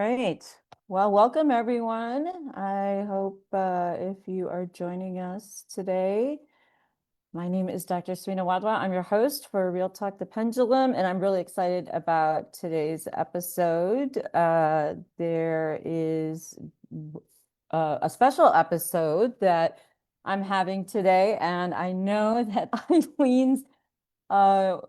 right. Well, welcome everyone. I hope if you are joining us today, my name is Dr. Serena Wadhwa. I'm your host for Real Talk the Pendulum, and I'm really excited about today's episode. There is a special episode that I'm having today, and I know that Eileen's uh,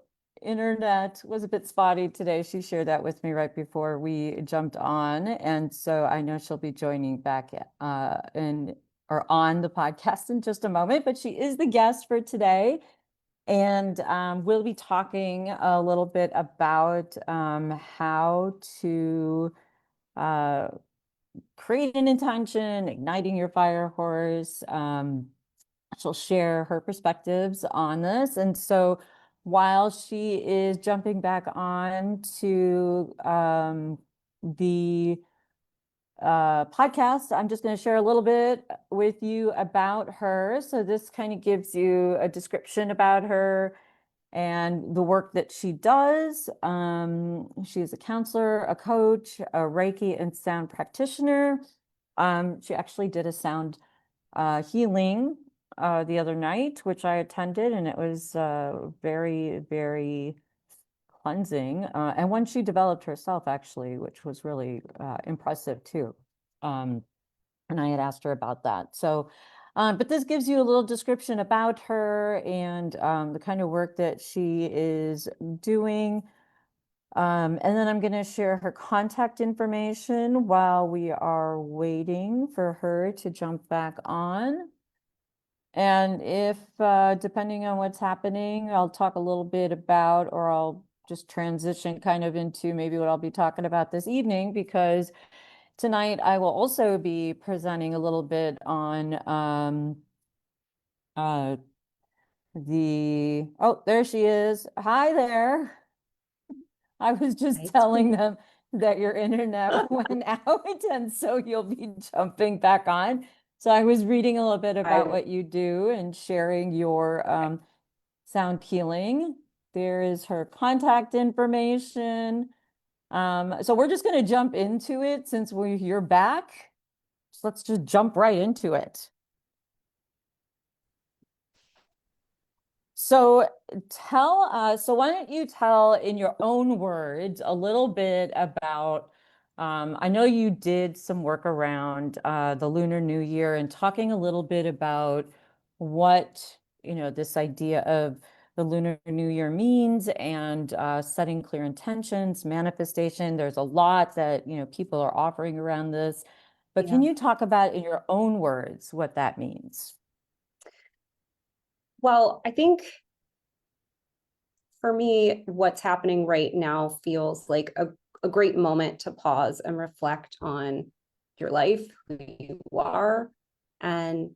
internet was a bit spotty today. She shared that with me right before we jumped on. And so I know she'll be joining back on the podcast in just a moment, but she is the guest for today. And we'll be talking a little bit about how to create an intention, igniting your fire horse. She'll share her perspectives on this. And so while she is jumping back on to the podcast, I'm just going to share a little bit with you about her. So this kind of gives you a description about her and the work that she does. She is a counselor, a coach, a Reiki and sound practitioner. She actually did a sound healing the other night, which I attended, and it was very, very cleansing. And one she developed herself, actually, which was really impressive too. And I had asked her about that. So, but this gives you a little description about her and the kind of work that she is doing. And then I'm going to share her contact information while we are waiting for her to jump back on. And if, depending on what's happening, I'll talk a little bit about, or I'll just transition kind of into maybe what I'll be talking about this evening, because tonight I will also be presenting a little bit on oh, there she is. Hi there. I was just telling them that your internet went out, and so you'll be jumping back on. So I was reading a little bit about what you do and sharing your sound healing. There is her contact information. So we're just going to jump into it since you're back. So let's just jump right into it. So tell us, so why don't you tell in your own words a little bit about, I know you did some work around the Lunar New Year and talking a little bit about what, this idea of the Lunar New Year means and setting clear intentions, manifestation. There's a lot that, people are offering around this, but can you talk about in your own words what that means? Well, I think for me, what's happening right now feels like a great moment to pause and reflect on your life, who you are, and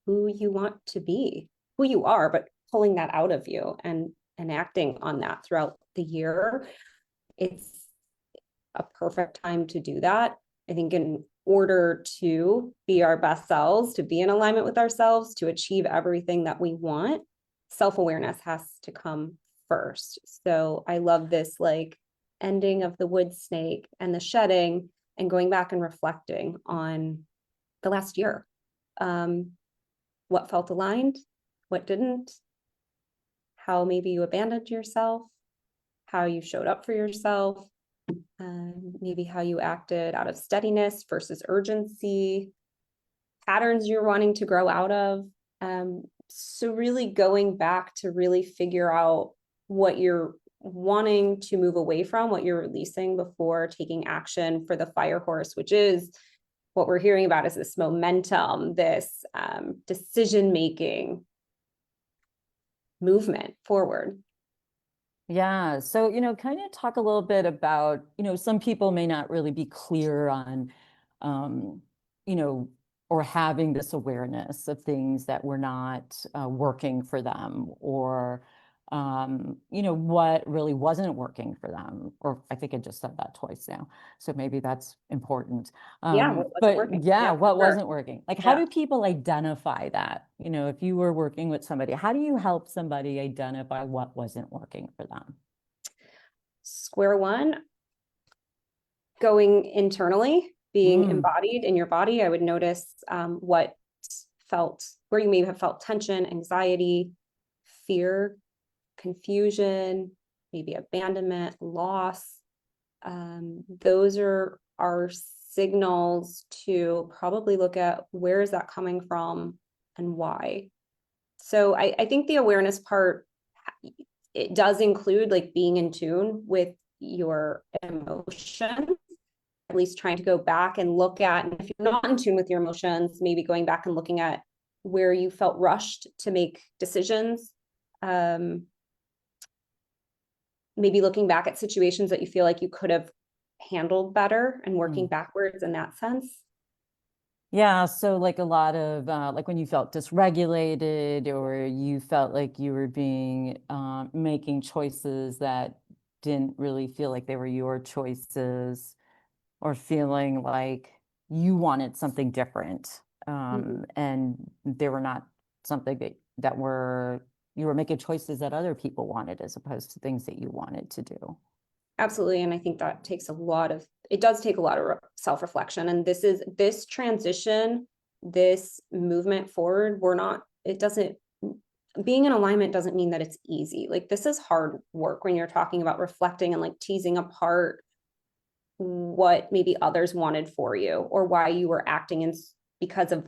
who you want to be, who you are, but pulling that out of you and acting on that throughout the year. It's a perfect time to do that. I think in order to be our best selves, to be in alignment with ourselves, to achieve everything that we want, self-awareness has to come first. So I love this ending of the wood snake and the shedding and going back and reflecting on the last year. What felt aligned, what didn't, how maybe you abandoned yourself, how you showed up for yourself, maybe how you acted out of steadiness versus urgency, patterns you're wanting to grow out of. So really going back to really figure out what you're wanting to move away from, what you're releasing before taking action for the fire horse, which is what we're hearing about is this momentum, this decision-making movement forward. Yeah. So, kind of talk a little bit about, some people may not really be clear on, or having this awareness of things that were not working for them, or, what really wasn't working for them. Or I think I just said that twice now. So maybe that's important. What wasn't working? Like, how do people identify that? If you were working with somebody, how do you help somebody identify what wasn't working for them? Square one, going internally, being Mm, embodied in your body, I would notice where you may have felt tension, anxiety, fear, confusion, maybe abandonment, loss. Those are signals to probably look at where is that coming from and why. So I think the awareness part, it does include like being in tune with your emotions, at least trying to go back and look at, and if you're not in tune with your emotions, maybe going back and looking at where you felt rushed to make decisions. Maybe looking back at situations that you feel like you could have handled better and working backwards in that sense. yeah, so like a lot of like when you felt dysregulated or you felt like you were being making choices that didn't really feel like they were your choices, or feeling like you wanted something different, and they were not something that were you were making choices that other people wanted as opposed to things that you wanted to do. Absolutely. And I think that it does take a lot of self-reflection. And this transition, this movement forward, being in alignment doesn't mean that it's easy. Like this is hard work when you're talking about reflecting and like teasing apart what maybe others wanted for you or why you were acting in because of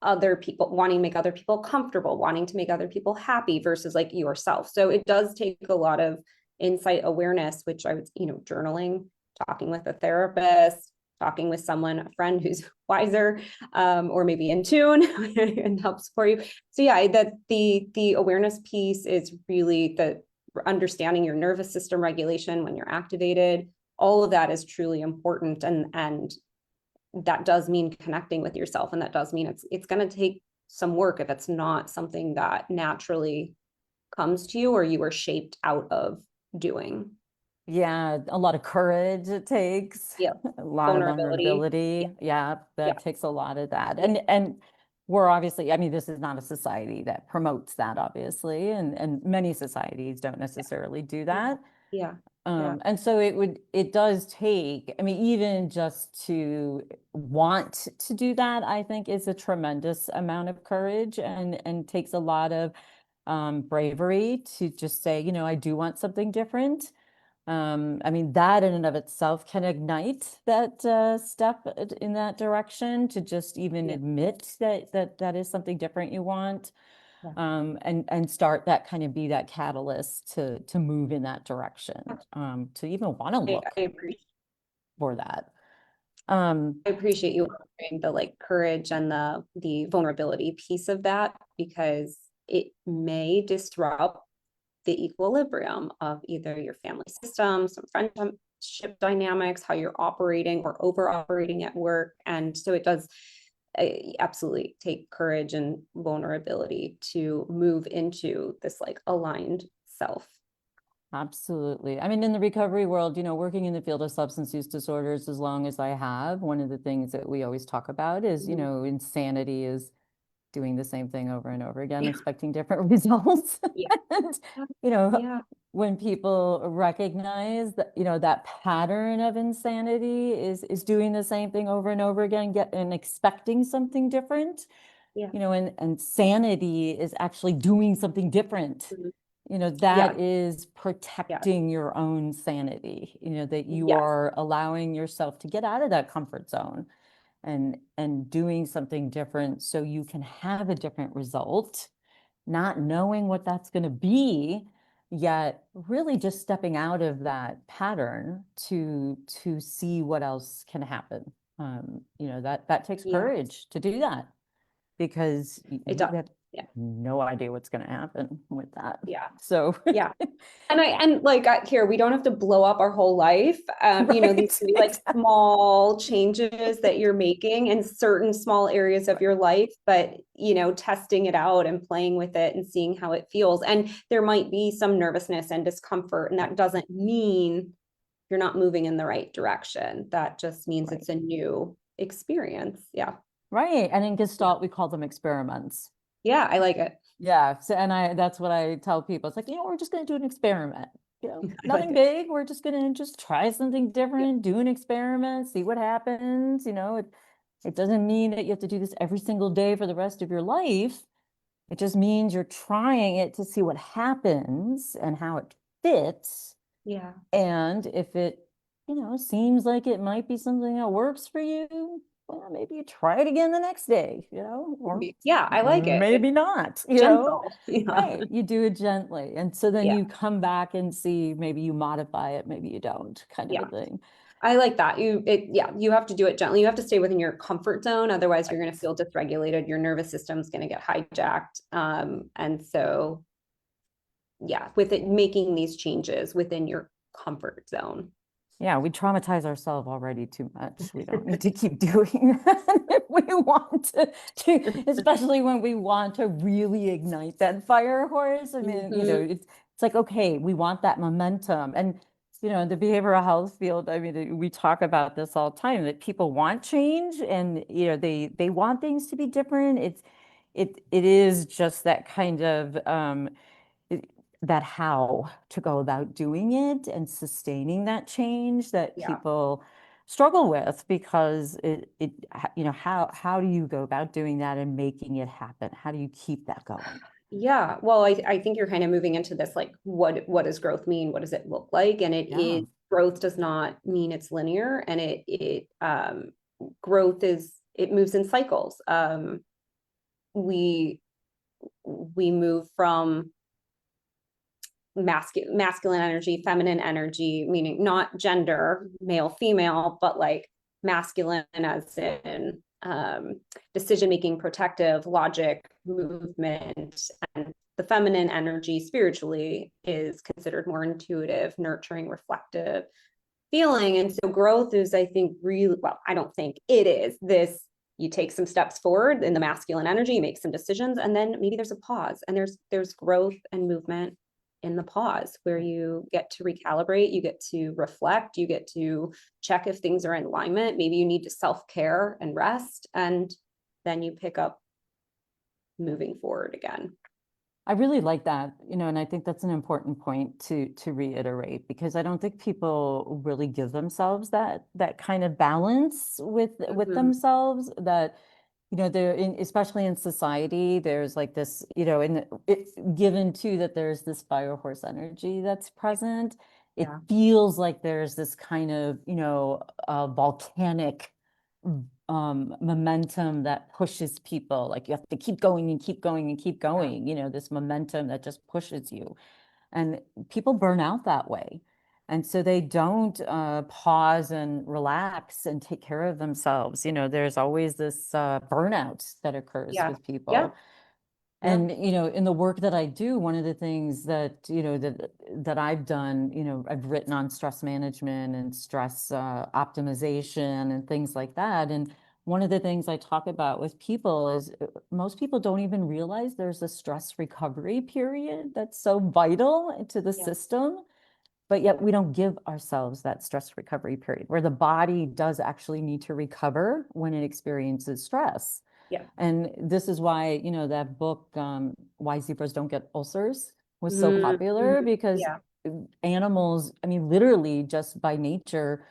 other people, wanting to make other people comfortable, wanting to make other people happy versus like yourself. So it does take a lot of insight awareness, which I was, journaling, talking with a therapist, talking with someone, a friend who's wiser, or maybe in tune and help support you. So yeah, that the awareness piece is really the understanding your nervous system regulation when you're activated. All of that is truly important, and that does mean connecting with yourself, and that does mean it's going to take some work if it's not something that naturally comes to you or you were shaped out of doing. Yeah, a lot of courage it takes, Yeah, a lot of vulnerability. vulnerability. Yeah, Yeah, that takes a lot of that. yeah, And we're obviously, I mean, this is not a society that promotes that, obviously, and many societies don't necessarily do yeah, that. yeah, yeah, And so it does take, I mean, even just to want to do that, I think is a tremendous amount of courage, and takes a lot of bravery to just say, I do want something different. I mean, that in and of itself can ignite that step in that direction, to just even yeah, admit that is something different you want, yeah. and start that kind of be that catalyst to move in that direction, to even want to I, look I appreciate for that. Um, I appreciate you offering the like courage and the vulnerability piece of that, because it may disrupt the equilibrium of either your family system, some friendship dynamics, how you're operating or over operating at work. And so it does absolutely take courage and vulnerability to move into this like aligned self. Absolutely. I mean, in the recovery world, working in the field of substance use disorders as long as I have, one of the things that we always talk about is, insanity is doing the same thing over and over again, Yeah, expecting different results. yeah, And, you know, yeah, when people recognize that, that pattern of insanity is doing the same thing over and over again, and expecting something different, yeah, and sanity is actually doing something different. mhm, yeah, That is yeah, protecting your own sanity, that you yes, are allowing yourself to get out of that comfort zone, and doing something different so you can have a different result, not knowing what that's going to be, yet really just stepping out of that pattern to see what else can happen. That takes yeah, courage to do that, because it you does. have Yeah, no idea what's going to happen with that. yeah, So, yeah. And like here, we don't have to blow up our whole life. These right, can be like exactly. small changes that you're making in certain small areas of your life, but testing it out and playing with it and seeing how it feels. And there might be some nervousness and discomfort, and that doesn't mean you're not moving in the right direction. That just means Right. it's a new experience. Yeah. Right. And in Yeah. Gestalt, we call them experiments. Yeah, I like it. Yeah. So, and that's what I tell people. It's like, we're just going to do an experiment. nothing big. We're just gonna just try something different, do an experiment, see what happens. It doesn't mean that you have to do this every single day for the rest of your life. It just means you're trying it to see what happens and how it fits. Yeah. And if it, seems like it might be something that works for you, well, maybe you try it again the next day, or Yeah, I like it. maybe It's not, gentle. Yeah. right. You do it gently. And so then Yeah. you come back and see, maybe you modify it, maybe you don't, kind of Yeah. a thing. I like that. You have to do it gently. You have to stay within your comfort zone. Otherwise, you're going to Right. feel dysregulated. Your nervous system's going to get hijacked. And so, yeah, with it making these changes within your comfort zone. Yeah, we traumatize ourselves already too much. We don't need to keep doing that if we want especially when we want to really ignite that fire horse. I mean, Mhm. it's like, okay, we want that momentum. And, in the behavioral health field, I mean, we talk about this all the time, that people want change and, they want things to be different. It is just that kind of, it- that how to go about doing it and sustaining that change that Yeah. people struggle with, because how do you go about doing that and making it happen? How do you keep that going? Yeah. Well, I think you're kind of moving into this, like, what does growth mean? What does it look like? And Yeah. growth does not mean it's linear, and growth it moves in cycles. We move from masculine energy, feminine energy, meaning not gender, male, female, but like masculine as in decision making, protective, logic, movement, and the feminine energy spiritually is considered more intuitive, nurturing, reflective, feeling. And so growth is, I think, really, well, I don't think it is this. You take some steps forward in the masculine energy, you make some decisions, and then maybe there's a pause, and there's growth and movement in the pause, where you get to recalibrate, you get to reflect, you get to check if things are in alignment. Maybe you need to self-care and rest, and then you pick up moving forward again. I really like that, and I think that's an important point to reiterate, because I don't think people really give themselves that kind of balance with Mhm. themselves, that they're especially in society, there's like this, and it's given too that there's this fire horse energy that's present. It Yeah. feels like there's this kind of, volcanic momentum that pushes people. Like you have to keep going and keep going and keep Yeah. going, this momentum that just pushes you. And people burn out that way. And so they don't pause and relax and take care of themselves. There's always this burnout that occurs Yeah. with Yeah. people. Yeah. And, in the work that I do, one of the things that, that I've done, I've written on stress management and stress optimization and things like that. And one of the things I talk about with people is most people don't even realize there's a stress recovery period that's so vital to the Yeah. system. But yet we don't give ourselves that stress recovery period where the body does actually need to recover when it experiences stress. Yeah. And this is why, that book, Why Zebras Don't Get Ulcers, was so Mhm. popular, because Yeah. animals, I mean, literally just by nature,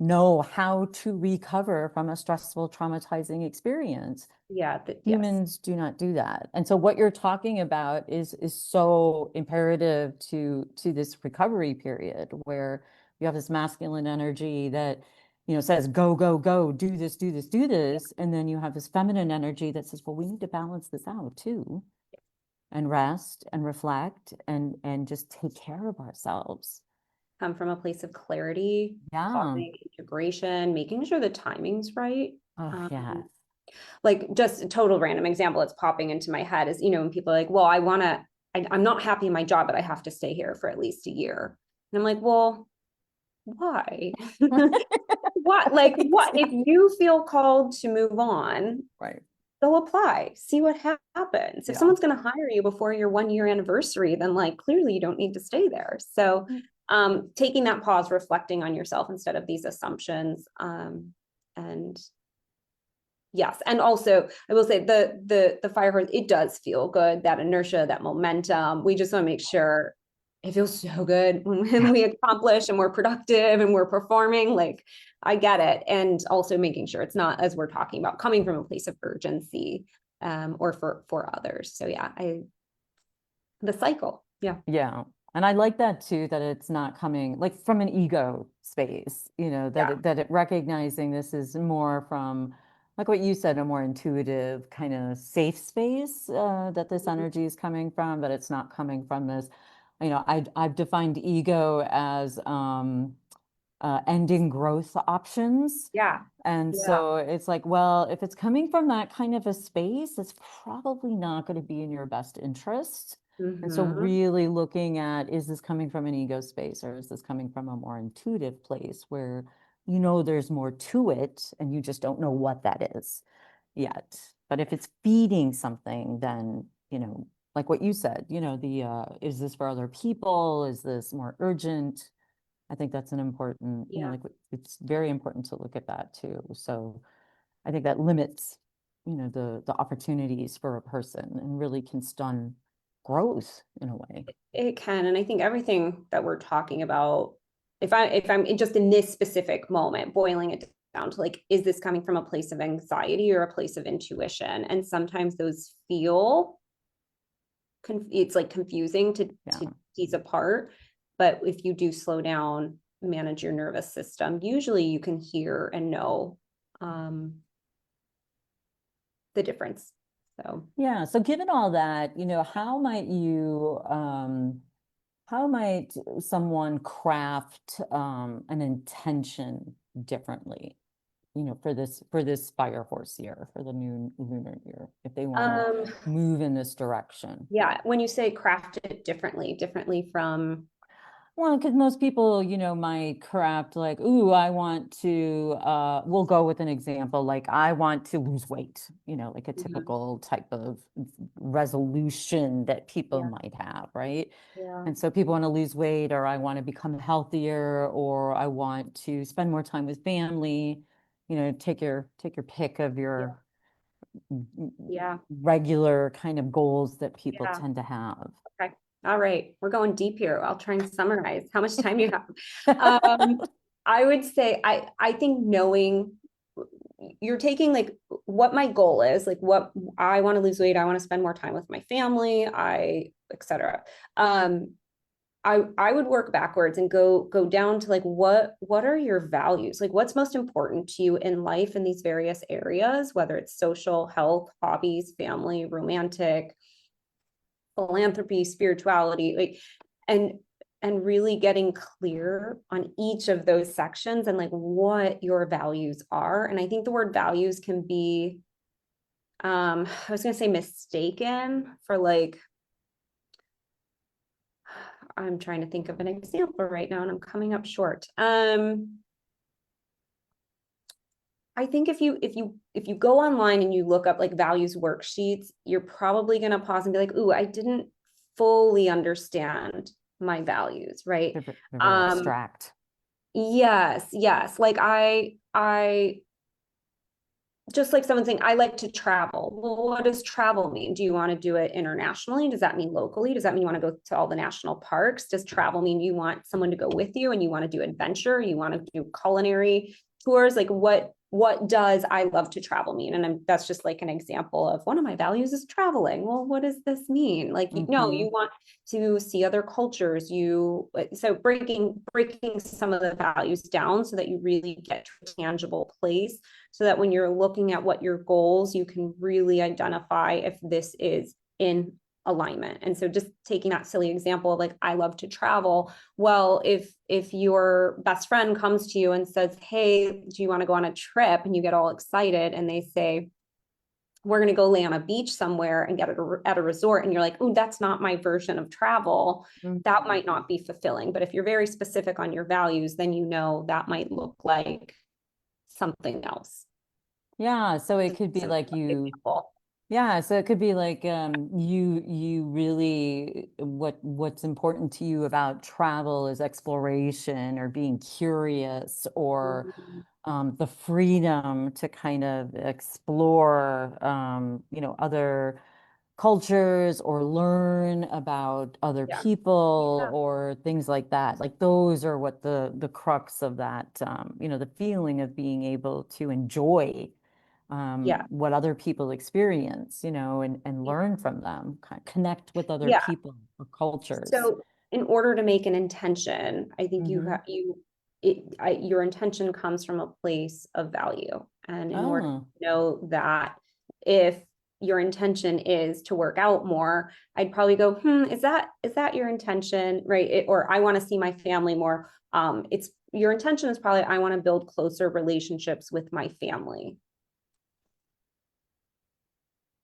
know how to recover from a stressful, traumatizing experience. Yeah. Yes. Humans do not do that. And so what you're talking about is so imperative to this recovery period, where you have this masculine energy that, says, go, go, go, do this, do this, do this. And then you have this feminine energy that says, well, we need to balance this out too, and rest and reflect and just take care of ourselves. Come from a place of clarity, Yeah. pausing, integration, making sure the timing's right. Oh, Um, yes. like, just a total random example that's popping into my head is, when people are like, well, I'm not happy in my job, but I have to stay here for at least a year. And I'm like, well, why? What, like, what, if you feel called to move on, Right. go apply, see what happens. If Yeah. someone's going to hire you before your 1 year anniversary, then like clearly you don't need to stay there. So taking that pause, reflecting on yourself instead of these assumptions. And yes, and also I will say the fire horse, it does feel good, that inertia, that momentum. We just want to make sure it feels so good when we accomplish and we're productive and we're performing. Like, I get it. And also making sure it's not, as we're talking about, coming from a place of urgency, or for others. So yeah, the cycle. Yeah. Yeah. And I like that too, that it's not coming like from an ego space, that Yeah. that it recognizing this is more from, like what you said, a more intuitive kind of safe space, that this Mhm. energy is coming from, but it's not coming from this, I've defined ego as ending growth options. Yeah. And Yeah. so it's like, well, if it's coming from that kind of a space, it's probably not going to be in your best interest. And so Hmm. really looking at, is this coming from an ego space, or is this coming from a more intuitive place where there's more to it and you just don't know what that is yet. But if it's feeding something, then, like what you said, is this for other people? Is this more urgent? I think that's an important, Yeah. it's very important to look at that too. So I think that limits, the opportunities for a person and really can stun growth in a way. It can. And I think everything that we're talking about, if I'm just in this specific moment, boiling it down to like, is this coming from a place of anxiety or a place of intuition? And sometimes those feel it's like confusing Yeah. to tease apart. But if you do slow down, manage your nervous system, usually you can hear and know the difference. So Yeah. So given all that, how might someone craft an intention differently, for this fire horse year, for the new lunar year, if they want to um move in this direction? yeah, when you say craft it differently from Well, because most people, might craft like, ooh, I want to, we'll go with an example, like I want to lose weight, like a Mhm. typical type of resolution that people Yeah. might have, right? Yeah. And so people want to lose weight, or I want to become healthier, or I want to spend more time with family, take your pick of Yeah. your Yeah. regular kind of goals that people Yeah. tend to have. Okay. All right. We're going deep here. I'll try and summarize. How much time do you have? Um, I would say I think knowing you're taking like what my goal is, like what I want to lose weight, I want to spend more time with my family, etc. Um, I would work backwards and go down to like what are your values? Like what's most important to you in life in these various areas, whether it's social, health, hobbies, family, romantic, philanthropy, spirituality, like and and really getting clear on each of those sections and like what your values are. And I think the word values can be I was going to say mistaken for like I'm trying to think of an example right now and I'm coming up short. I think if you go online and you look up like values worksheets, you're probably going to pause and be like, "Ooh, I didn't fully understand my values," right? They're very Um, abstract. yes, yes. Like I just like someone saying, I like to travel. Well, what does travel mean? Do you want to do it internationally? Does that mean locally? Does that mean you want to go to all the national parks? Does travel mean you want someone to go with you and you want to do adventure? You want to do culinary tours? Like what does I love to travel mean? And that's just like an example of one of my values is traveling. Well, what does this mean? Like, no, Hmm. you want to see other cultures. So breaking some of the values down so that you really get to a tangible place so that when you're looking at what your goals, you can really identify if this is in alignment. And so just taking that silly example of like, I love to travel. Well, if your best friend comes to you and says, hey, do you want to go on a trip? And you get all excited and they say, we're going to go lay on a beach somewhere and get at a resort. And you're like, oh, that's not my version of travel. That might not be fulfilling. But if you're very specific on your values, then you know that might look like something else. Yeah, so it could be Some like you, example. yeah, so it could be like you really, what's important to you about travel is exploration or being curious, or Mhm. the freedom to kind of explore, other cultures or learn about other Yeah. people Yeah. or things like that. Like those are what the crux of that, the feeling of being able to enjoy Yeah. what other people experience, and learn from them, connect with other Yeah. people or cultures. So in order to make an intention, I think Mm-hmm. your intention comes from a place of value. And in order Oh, to know that, if your intention is to work out more, I'd probably go, is that your intention? Right. Or I want to see my family more. It's your intention is probably, I want to build closer relationships with my family.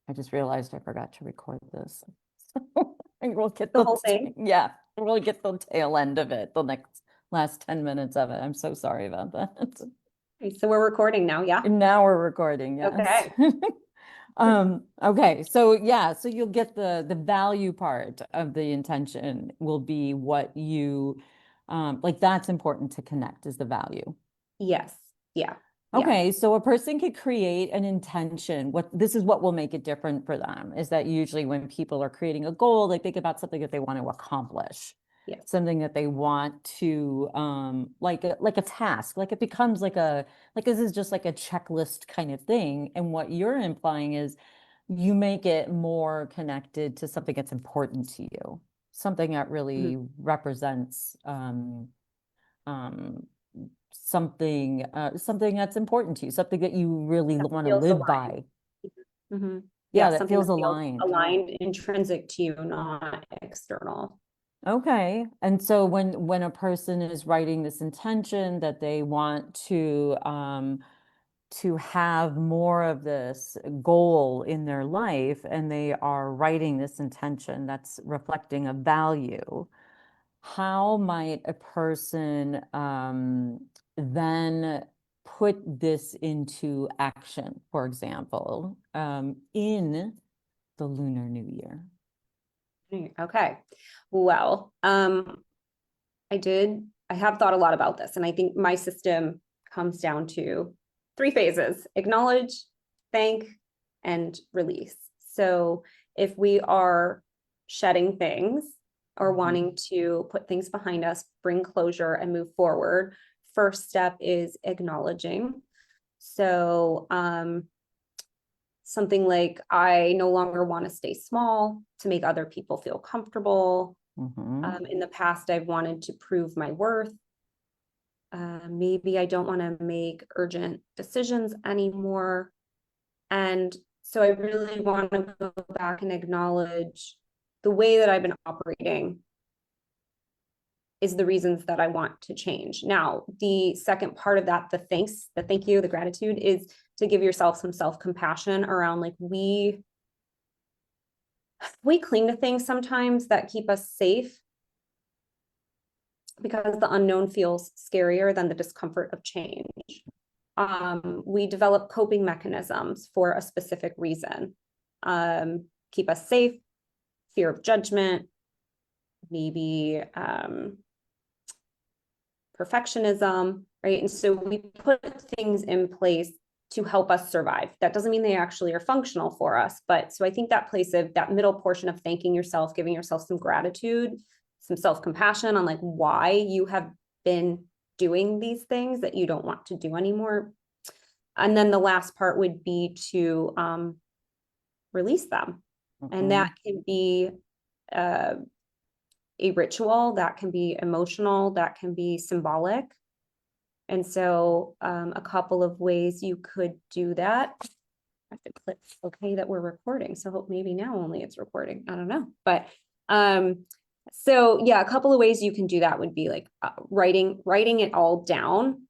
I just realized I forgot to record this. So we'll get The whole thing. yeah, we'll get the tail end of it, the last 10 minutes of it. I'm so sorry about that. Okay, so we're recording now. Yeah. And now we're recording, yes. Okay. Okay, so yeah, so you'll get the value part of the intention will be what you like that's important to connect is the value. Yes. Yeah. Yeah. Okay, so a person could create an intention. This is what will make it different for them is that usually when people are creating a goal, they think about something that they want to accomplish, Yeah. something that they want to like a task, like it becomes like this is just like a checklist kind of thing. And what you're implying is you make it more connected to something that's important to you, something that Mhm. really represents um something that's important to you, something that you really That want to feels live aligned. by. Mhm. Yeah, Yeah, that something feels that feels aligned. aligned, intrinsic to you, not external. Okay. And so when a person is writing this intention that they want to have more of this goal in their life and they are writing this intention that's reflecting a value, how might a person then put this into action, for example, in the Lunar New Year? Okay. Well, I have thought a lot about this, and I think my system comes down to three phases: acknowledge, thank, and release. So if we are shedding things or Mhm. wanting to put things behind us, bring closure and move forward, first step is acknowledging. So something like, I no longer want to stay small to make other people feel comfortable. Mhm. In the past, I've wanted to prove my worth. Maybe I don't want to make urgent decisions anymore. And so I really want to go back and acknowledge the way that I've been operating is the reasons that I want to change. Now, the second part of that, the thank you, the gratitude, is to give yourself some self-compassion around, like, we cling to things sometimes that keep us safe because the unknown feels scarier than the discomfort of change. We develop coping mechanisms for a specific reason. Keep us safe, fear of judgment, maybe perfectionism, right? And so we put things in place to help us survive. That doesn't mean they actually are functional for us. But so I think that place of that middle portion of thanking yourself, giving yourself some gratitude, some self-compassion on like why you have been doing these things that you don't want to do anymore. And then the last part would be to release them. And that Mhm. can be uh, a ritual, that can be emotional, that can be symbolic. And so a couple of ways you could do that. I have to click okay that we're recording. So maybe now only it's recording. I don't know. But so yeah, a couple of ways you can do that would be like writing it all down,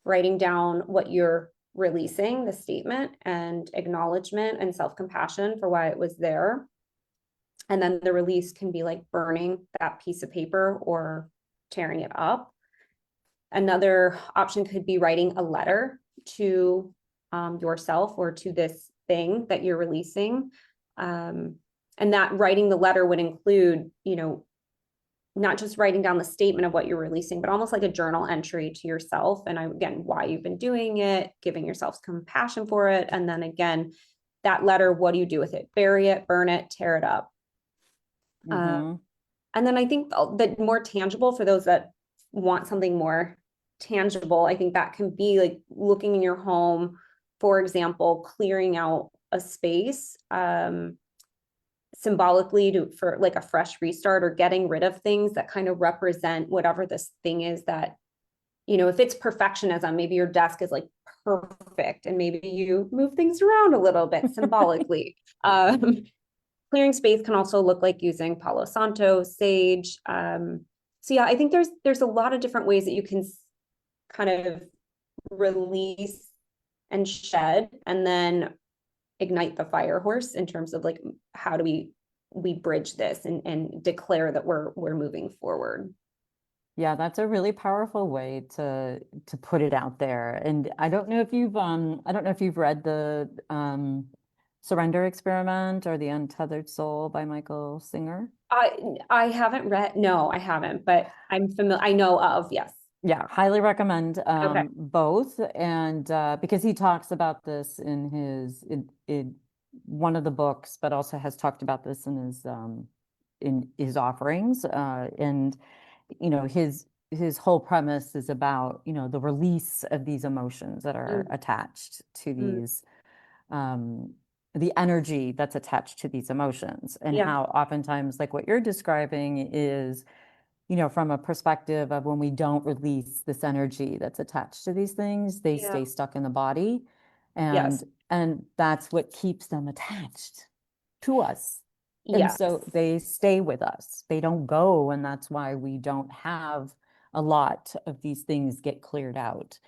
writing down what you're releasing, the statement and acknowledgement and self-compassion for why it was there. And then the release can be like burning that piece of paper or tearing it up. Another option could be writing a letter to yourself or to this thing that you're releasing. And that writing the letter would include, not just writing down the statement of what you're releasing, but almost like a journal entry to yourself. And again, why you've been doing it, giving yourself compassion for it. And then again, that letter, what do you do with it? Bury it, burn it, tear it up. Mhm. And then I think the more tangible, for those that want something more tangible, I think that can be like looking in your home, for example, clearing out a space symbolically for like a fresh restart, or getting rid of things that kind of represent whatever this thing is that, you know, if it's perfectionism, maybe your desk is like perfect and maybe you move things around a little bit symbolically. Clearing space can also look like using Palo Santo, sage. So yeah, I think there's a lot of different ways that you can kind of release and shed, and then ignite the fire horse in terms of like, how do we bridge this and declare that we're moving forward. Yeah, that's a really powerful way to put it out there. And I don't know if you've read the Surrender Experiment or The Untethered Soul by Michael Singer. I haven't read, no, I haven't, but I'm familiar, I know of, yes. Yeah, highly recommend Okay. both. And because he talks about this in one of the books, but also has talked about this in his offerings. And you know, his whole premise is about, you know, the release of these emotions that are Mm, attached to mm, these the energy that's attached to these emotions, and yeah, how oftentimes, like what you're describing, is, you know, from a perspective of when we don't release this energy that's attached to these things, they yeah, stay stuck in the body. yes, And that's what keeps them attached to us. And yes. so they stay with us. They don't go, and that's why we don't have a lot of these things get cleared out.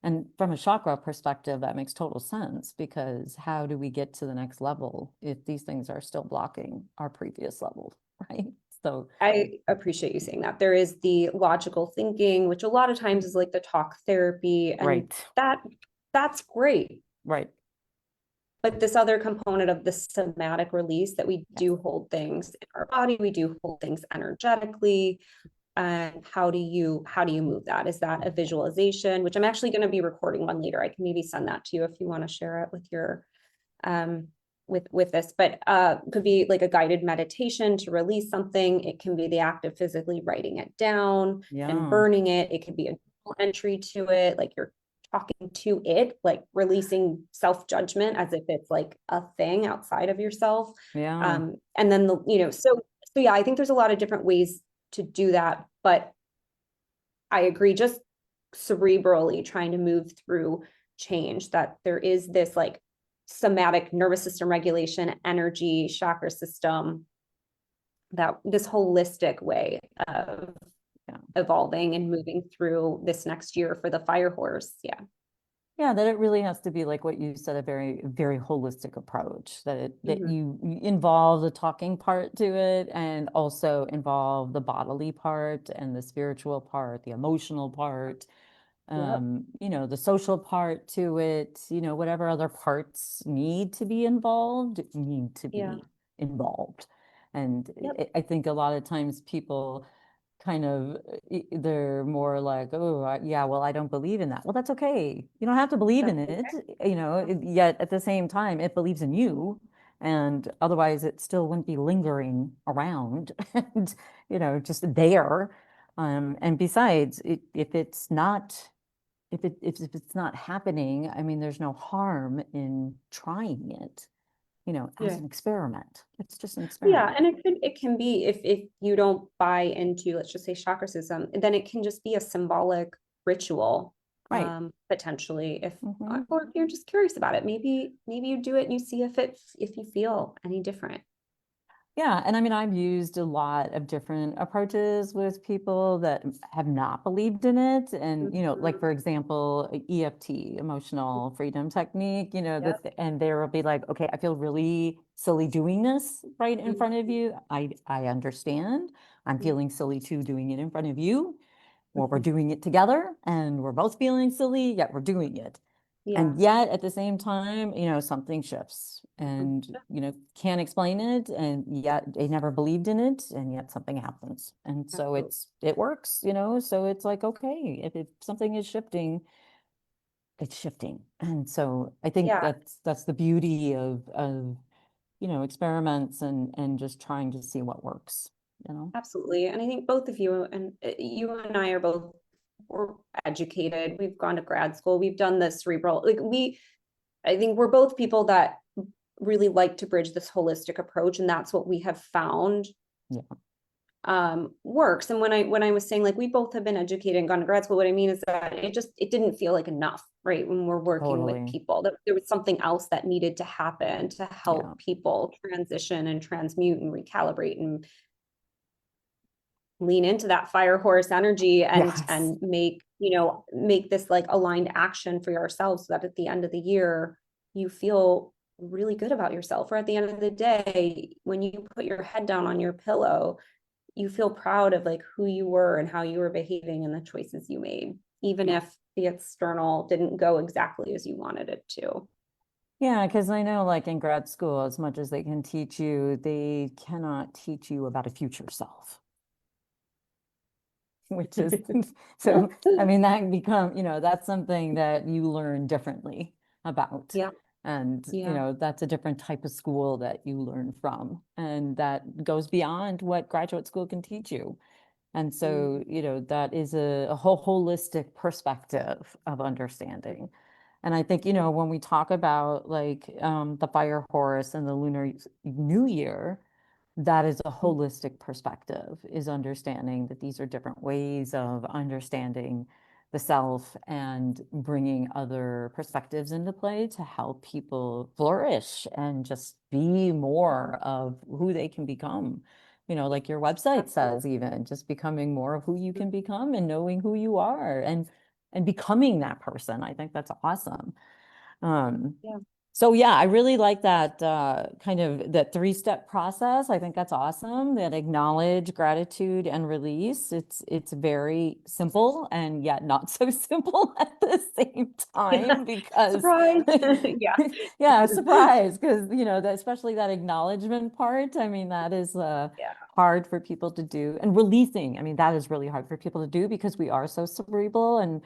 And from a chakra perspective, that makes total sense, because how do we get to the next level if these things are still blocking our previous level, right? So, I appreciate you saying that. There is the logical thinking, which a lot of times is like the talk therapy, and right, that that's great. right. But this other component of the somatic release, that we Yes. do hold things in our body, we do hold things energetically. And how do you move that? Is that a visualization, which I'm actually going to be recording one later? I can maybe send that to you if you want to share it with your um with this, but could be like a guided meditation to release something. It can be the act of physically writing it down and Yeah. burning it. It could be a journal entry to it, like you're talking to it, like releasing self-judgment as if it's like a thing outside of yourself. Yeah. And then so yeah, I think there's a lot of different ways to do that, but I agree, just cerebrally trying to move through change, that there is this like somatic nervous system regulation, energy, chakra system, that this holistic way of Yeah. evolving and moving through this next year for the fire horse. Yeah. Yeah, that it really has to be like what you said, a very, very holistic approach, that Mm-hmm. you involve the talking part to it, and also involve the bodily part and the spiritual part, the emotional part, Yep. you know, the social part to it, you know, whatever other parts need to Yeah. be involved. And Yep. I think a lot of times people kind of they're more like, oh, yeah, well, I don't believe in that. Well, that's okay. You don't have to believe in That's it, okay. you know, yet at the same time, it believes in you. And otherwise, it still wouldn't be lingering around and, you know, just there. And besides, if it's not, if it's not happening, I mean, there's no harm in trying it, you know, as Yeah. an experiment. It's just an Yeah, experiment. and it can be, if you don't buy into, let's just say, chakra system, then it can just be a symbolic ritual, Right. potentially, if Hmm. or if you're just curious about it, maybe you do it and you see if you feel any different. Yeah, and I mean, I've used a lot of different approaches with people that have not believed in it. And, you know, like Mhm. for example, EFT, emotional freedom technique, you know, Yep. and there will be like, okay, I feel really silly doing this right in front of Mhm. you. I understand. I'm Mhm. feeling silly too doing it in front of you, or we're Mhm. doing it together and we're both feeling silly, yet we're doing it. Yeah. And yet at the same time, you know, something shifts, Mhm. and, you know, can't explain it. And yet they never believed in it. And yet something happens. And so Absolutely. it works, you know, so it's like, okay, if something is shifting, it's shifting. And so I think Yeah, that's the beauty of experiments and just trying to see what works, you know? absolutely. And I think both of you and you and I are both, we're educated. We've gone to grad school. We've done the cerebral, I think we're both people that really like to bridge this holistic approach. And that's what we have found Yeah, works. And when I was saying like we both have been educated and gone to grad school, what I mean is that it didn't feel like enough, right? When we're working with totally. people, that there was something else that needed to happen to Yeah. help people transition and transmute and recalibrate and lean into that fire horse energy Yes. and make this like aligned action for yourselves so that at the end of the year you feel really good about yourself, or at the end of the day when you put your head down on your pillow you feel proud of like who you were and how you were behaving and the choices you made, even Yeah. if the external didn't go exactly as you wanted it to. Yeah, because I know like in grad school, as much as they can teach you, they cannot teach you about a future self, which is so I mean that become, that's something that you learn differently about. Yeah, And, yeah. that's a different type of school that you learn from. And that goes beyond what graduate school can teach you. And so, Mhm. that is a whole holistic perspective of understanding. And I think, when we talk about like the fire horse and the Lunar New Year, that is a holistic perspective, is understanding that these are different ways of understanding the self and bringing other perspectives into play to help people flourish and just be more of who they can become. Like your website says, Absolutely. even just becoming more of who you Mhm. can become and knowing who you are and becoming that person. I think that's awesome. Um, Yeah. so yeah, I really like that kind of that three-step process. I think that's awesome. That acknowledge, gratitude, and release. It's very simple and yet not so simple at the same Yeah. time because Surprise. Yeah. yeah, surprise, because that especially that acknowledgement part. I mean, that is Yeah. hard for people to do. And releasing, I mean, that is really hard for people to do because we are so cerebral and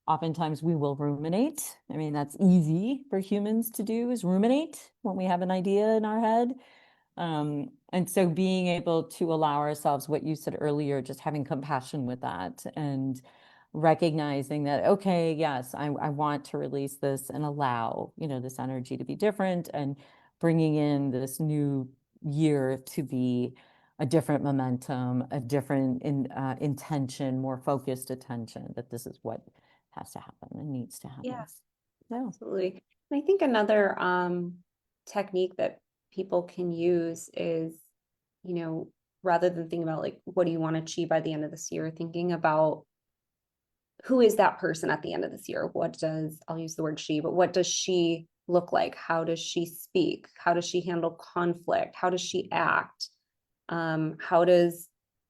oftentimes we will ruminate. I mean, that's easy for humans to do is ruminate when we have an idea in our head. And so being able to allow ourselves what you said earlier, just having compassion with that and recognizing that, okay, yes, I want to release this and allow, this energy to be different and bringing in this new year to be a different momentum, a different intention, more focused attention, that this is what has to happen and needs to Yeah. happen. Yeah. Absolutely. And I think another technique that people can use is, rather than thinking about like, what do you want to achieve by the end of this year, thinking about who is that person at the end of this year? I'll use the word she, but what does she look like? How does she speak? How does she handle conflict? How does she act?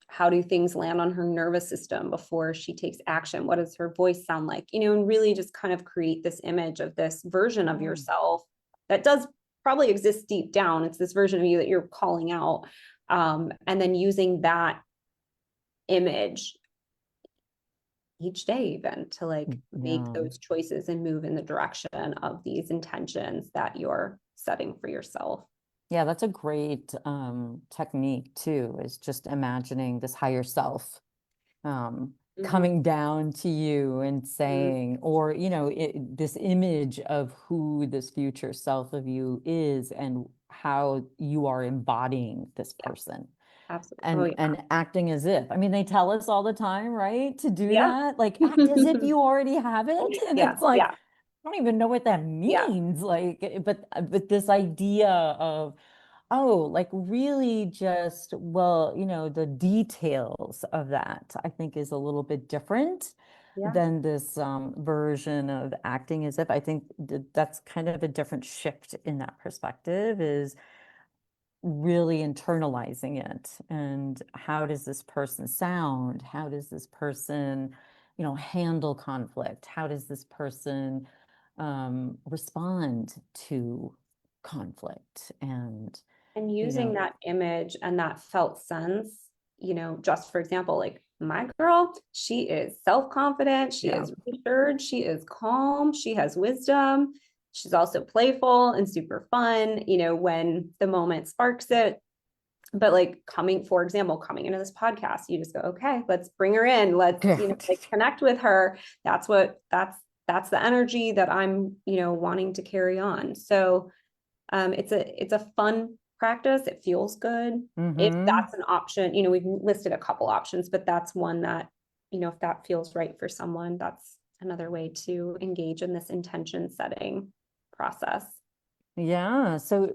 How do things land on her nervous system before she takes action? What does her voice sound like? And really just kind of create this image of this version of Mm. yourself that does probably exist deep down. It's this version of you that you're calling out. And then using that image each day even to like make Yeah. those choices and move in the direction of these intentions that you're setting for yourself. Yeah, that's a great technique too, is just imagining this higher self Mhm. coming down to you and Mhm. saying, or, this image of who this future self of you is and how you are embodying this Yeah, person absolutely. Oh and acting as if. I mean, they tell us all the time, right? To do yeah. that, like act as if Yeah. you already have it. And Yeah. it's like, Yeah. I don't even know what that Yeah. means. Like, but this idea of, oh, like really just, well, the details of that, I think is a little bit different Yeah. than this version of acting as if. I think that's kind of a different shift in that perspective is really internalizing it. And how does this person sound? How does this person, handle conflict? How does this person respond to conflict? And You using know, that image and that felt sense, just for example, like my girl, she is self-confident, she Yeah. is reassured, she is calm, she has wisdom. She's also playful and super fun, you know, when the moment sparks it. But like for example, coming into this podcast, you just go, okay, let's bring her in. Let's, you know, like connect with her. That's the energy that I'm, you know, wanting to carry on. So it's a fun practice. It feels good. If that's an option, you know, we've listed a couple options, but that's one that, you know, if that feels right for someone, that's another way to engage in this intention setting process. Yeah. So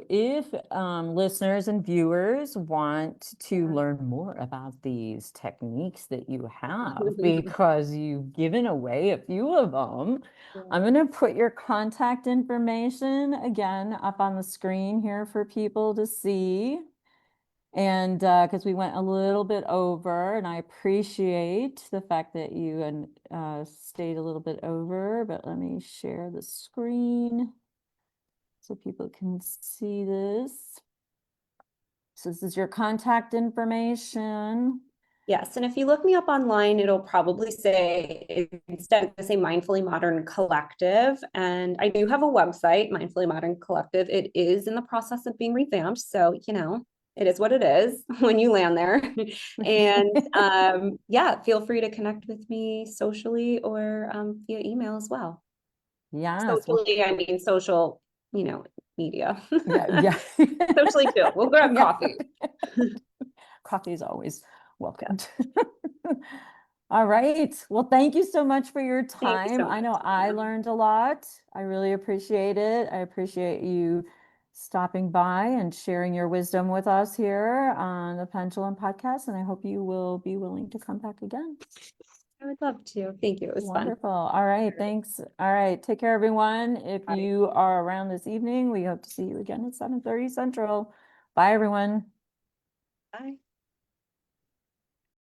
if listeners and viewers want to learn more about these techniques that you have, because you've given away a few of them, I'm going to put your contact information again up on the screen here for people to see. And because we went a little bit over, and I appreciate the fact that you stayed a little bit over, but let me share the screen so people can see this. So this is your contact information. Yes, and if you look me up online, it'll probably say, instead of say Mindfully Modern Collective, and I do have a website, Mindfully Modern Collective. It is in the process of being revamped, so you know, it is what it is when you land there. And yeah, feel free to connect with me socially or via email as well. Yes. Well, Socially, I mean social, you know, media. yeah. Socially too. We'll grab Yeah. coffee. Coffee is always welcomed. All right. Well, thank you so much for your Thank you time. so I much. know I learned a lot. I really appreciate it. I appreciate you stopping by and sharing your wisdom with us here on the Pendulum podcast. And I hope you will be willing to come back again. I would love to. Thank you. It was fun. Wonderful. All right. Thanks. All right. Take care, everyone. If Bye. you are around this evening, we hope to see you again at 7:30 Central. Bye, everyone. Bye.